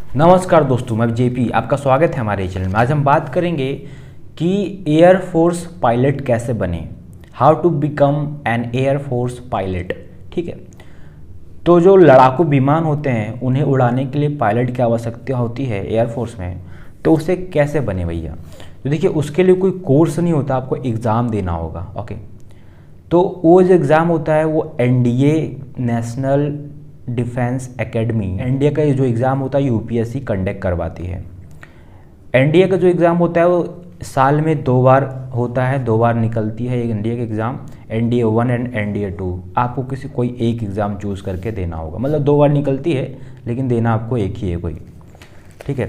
नमस्कार दोस्तों, मैं जेपी आपका स्वागत है हमारे चैनल में। आज हम बात करेंगे कि एयरफोर्स पायलट कैसे बने, how to become an air force pilot. ठीक है, तो जो लड़ाकू विमान होते हैं उन्हें उड़ाने के लिए पायलट की आवश्यकता होती है एयरफोर्स में, तो उसे कैसे बने भैया। तो देखिए, उसके लिए कोई कोर्स नहीं होता, आपको एग्ज़ाम देना होगा। ओके, तो वो जो एग्ज़ाम होता है वो NDA national defence academy, NDA का जो एग्ज़ाम होता है यूपीएससी कंडक्ट करवाती है। एनडीए का जो एग्ज़ाम होता है वो साल में 2 बार होता है, 2 बार निकलती है एक एनडीए का एग्ज़ाम, एनडीए 1 एंड एनडीए 2। आपको कोई एक एग्ज़ाम चूज़ करके देना होगा, मतलब 2 बार निकलती है लेकिन देना आपको एक ही है कोई। ठीक है,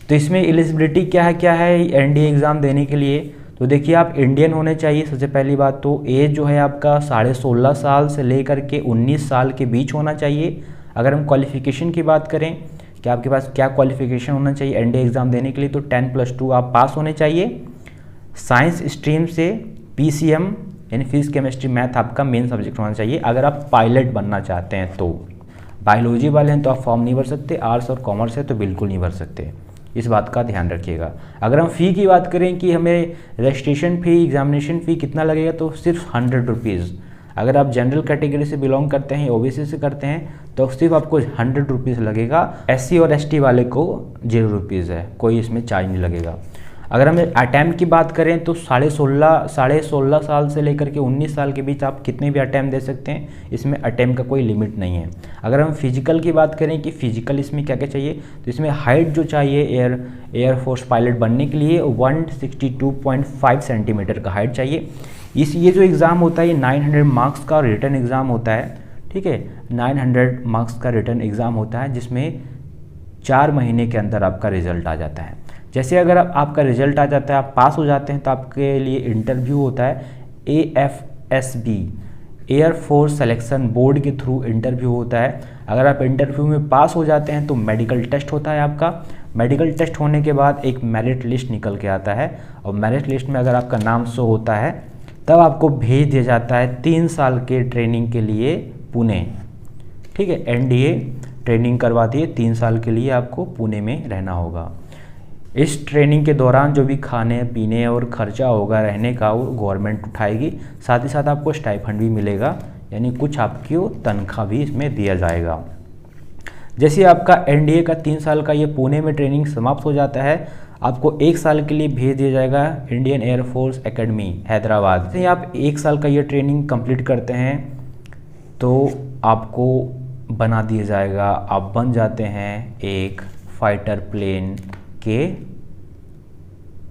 तो इसमें एलिजिबिलिटी क्या है एनडीए एग्ज़ाम देने के लिए। तो देखिए, आप इंडियन होने चाहिए सबसे पहली बात। तो एज जो है आपका 16.5 साल से लेकर के 19 साल के बीच होना चाहिए। अगर हम क्वालिफ़िकेशन की बात करें कि आपके पास क्या क्वालिफ़िकेशन होना चाहिए एनडीए एग्ज़ाम देने के लिए, तो 10+2 आप पास होने चाहिए। साइंस स्ट्रीम से पीसीएम यानी फिजिक्स केमिस्ट्री मैथ आपका मेन सब्जेक्ट होना चाहिए अगर आप पायलट बनना चाहते हैं। तो बायोलॉजी वाले हैं तो आप फॉर्म नहीं भर सकते, आर्ट्स और कॉमर्स है तो बिल्कुल नहीं भर सकते, इस बात का ध्यान रखिएगा। अगर हम फ़ी की बात करें कि हमें रजिस्ट्रेशन फ़ी, एग्जामिनेशन फ़ी कितना लगेगा, तो सिर्फ 100 रुपीज़। अगर आप जनरल कैटेगरी से बिलोंग करते हैं, ओबीसी से करते हैं, तो सिर्फ आपको 100 रुपीज़ लगेगा। एससी और एसटी वाले को 0 रुपीज़ है, कोई इसमें चार्ज नहीं लगेगा। अगर हम अटैम्प्ट की बात करें तो 16.5 साल से लेकर के 19 साल के बीच आप कितने भी अटैम्प्ट दे सकते हैं, इसमें अटैम्प्ट का कोई लिमिट नहीं है। अगर हम फिजिकल की बात करें कि फिजिकल इसमें क्या क्या चाहिए, तो इसमें हाइट जो चाहिए एयरफोर्स पायलट बनने के लिए 162.5 सेंटीमीटर का हाइट चाहिए। ये जो एग्ज़ाम होता है ये 900 मार्क्स का रिटर्न एग्ज़ाम होता है। ठीक है, 900 मार्क्स का रिटर्न एग्ज़ाम होता है जिसमें 4 महीने के अंदर आपका रिजल्ट आ जाता है। जैसे अगर आपका रिजल्ट आ जाता है, आप पास हो जाते हैं, तो आपके लिए इंटरव्यू होता है AFSB, एयरफोर्स सिलेक्शन बोर्ड के थ्रू इंटरव्यू होता है। अगर आप इंटरव्यू में पास हो जाते हैं तो मेडिकल टेस्ट होता है आपका। मेडिकल टेस्ट होने के बाद एक मेरिट लिस्ट निकल के आता है, और मेरिट लिस्ट में अगर आपका नाम शो होता है तब आपको भेज दिया जाता है 3 साल के ट्रेनिंग के लिए पुणे। ठीक है, एनडीए ट्रेनिंग करवाती है, 3 साल के लिए आपको पुणे में रहना होगा। इस ट्रेनिंग के दौरान जो भी खाने पीने और खर्चा होगा रहने का वो गवर्नमेंट उठाएगी, साथ ही साथ आपको स्टाइफंड भी मिलेगा, यानी कुछ आपकी तनख्वाह भी इसमें दिया जाएगा। जैसे आपका एनडीए का 3 साल का ये पुणे में ट्रेनिंग समाप्त हो जाता है, आपको 1 साल के लिए भेज दिया जाएगा इंडियन एयरफोर्स एकेडमी हैदराबाद। जैसे आप 1 साल का ये ट्रेनिंग कंप्लीट करते हैं तो आपको बना दिया जाएगा, आप बन जाते हैं एक फाइटर प्लेन के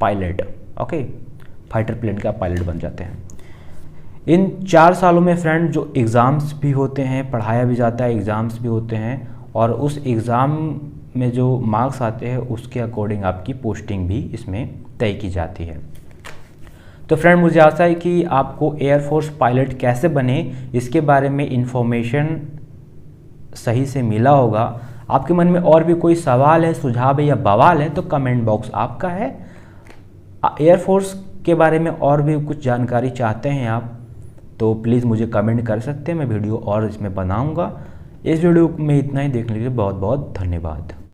पायलट। ओके, फाइटर प्लेन का पायलट बन जाते हैं। इन 4 सालों में फ्रेंड जो एग्ज़ाम्स भी होते हैं, पढ़ाया भी जाता है, एग्ज़ाम्स भी होते हैं, और उस एग्ज़ाम में जो मार्क्स आते हैं उसके अकॉर्डिंग आपकी पोस्टिंग भी इसमें तय की जाती है। तो फ्रेंड, मुझे आशा है कि आपको एयरफोर्स पायलट कैसे बने इसके बारे में इंफॉर्मेशन सही से मिला होगा। आपके मन में और भी कोई सवाल है, सुझाव है या बवाल है तो कमेंट बॉक्स आपका है। एयरफोर्स के बारे में और भी कुछ जानकारी चाहते हैं आप तो प्लीज़ मुझे कमेंट कर सकते हैं, मैं वीडियो और इसमें बनाऊंगा। इस वीडियो में इतना ही, देखने के लिए बहुत बहुत धन्यवाद।